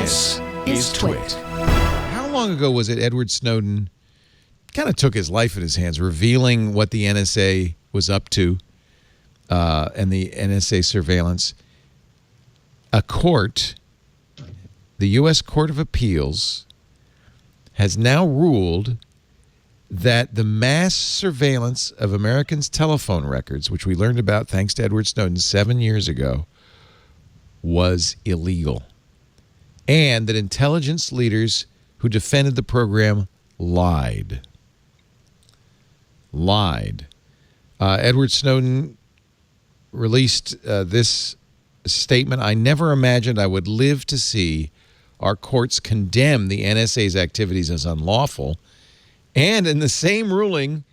This is TWiT. How long ago was it Edward Snowden kind of took his life in his hands, revealing what the NSA was up to and the NSA surveillance? A court, the U.S. Court of Appeals, has now ruled that the mass surveillance of Americans' telephone records, which we learned about thanks to Edward Snowden 7 years ago, was illegal. And that intelligence leaders who defended the program lied. Edward Snowden released this statement. I never imagined I would live to see our courts condemn the NSA's activities as unlawful, and in the same ruling,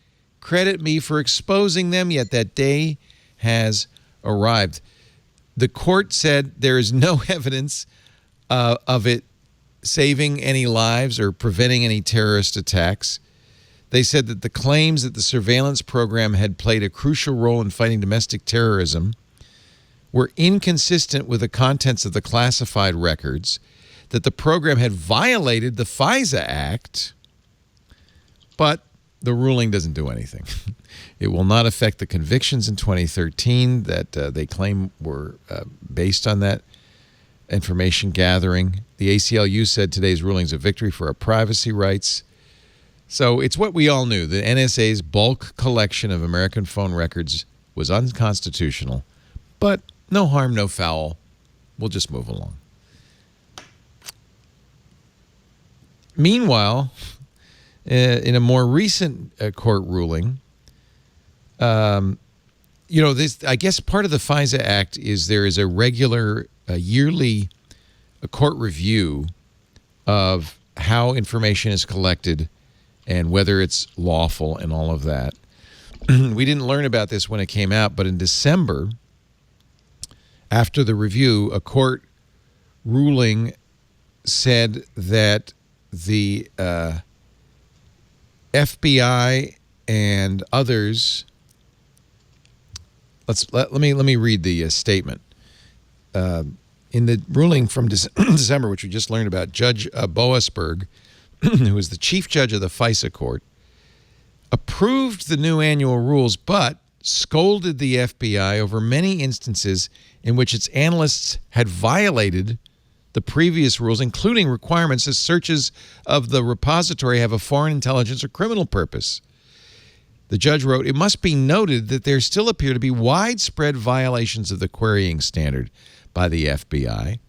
credit me for exposing them, yet that day has arrived. The court said there is no evidence of it saving any lives or preventing any terrorist attacks. They said that the claims that the surveillance program had played a crucial role in fighting domestic terrorism were inconsistent with the contents of the classified records, that the program had violated the FISA Act, but the ruling doesn't do anything. It will not affect the convictions in 2013 that they claim were based on that information gathering. The ACLU said today's ruling is a victory for our privacy rights. So it's what we all knew. The NSA's bulk collection of American phone records was unconstitutional, but no harm, no foul. We'll just move along. Meanwhile, in a more recent court ruling, this, I guess part of the FISA Act is there is a regular yearly court review of how information is collected and whether it's lawful and all of that. We didn't learn about this when it came out, but in December, after the review, a court ruling said that the FBI and others. Let me read the statement. In the ruling from December, which we just learned about, Judge Boasberg, who is the chief judge of the FISA court, approved the new annual rules, but scolded the FBI over many instances in which its analysts had violated the previous rules, including requirements that searches of the repository have a foreign intelligence or criminal purpose. The judge wrote, "It must be noted that there still appear to be widespread violations of the querying standard by the FBI.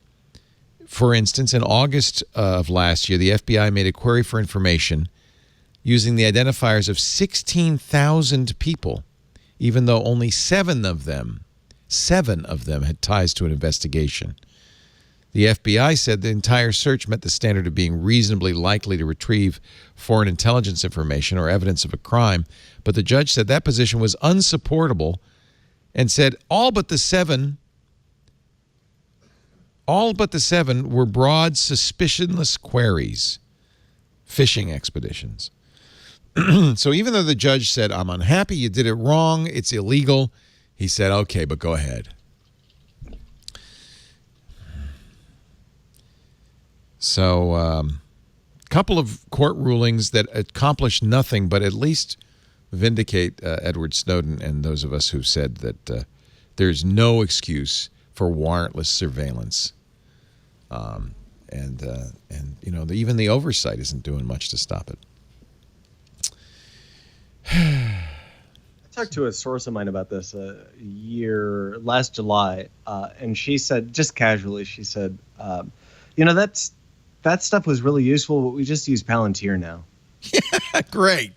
For instance, in August of last year, the FBI made a query for information using the identifiers of 16,000 people, even though only seven of them had ties to an investigation. The FBI said the entire search met the standard of being reasonably likely to retrieve foreign intelligence information or evidence of a crime, but the judge said that position was unsupportable and said all but the seven were broad, suspicionless queries, fishing expeditions." So even though the judge said, "I'm unhappy, you did it wrong, it's illegal," he said, "Okay, but go ahead." So a couple of court rulings that accomplish nothing but at least vindicate Edward Snowden and those of us who've said that there's no excuse for warrantless surveillance. Even the oversight isn't doing much to stop it. I talked to a source of mine about this last July, and she said, just casually, she said, that stuff was really useful, but we just use Palantir now. Yeah, great.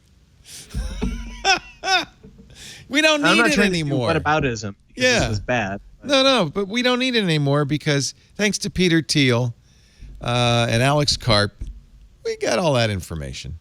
We don't need it anymore. What aboutism? Yeah, this was bad. No, but we don't need it anymore because thanks to Peter Thiel and Alex Karp, we got all that information.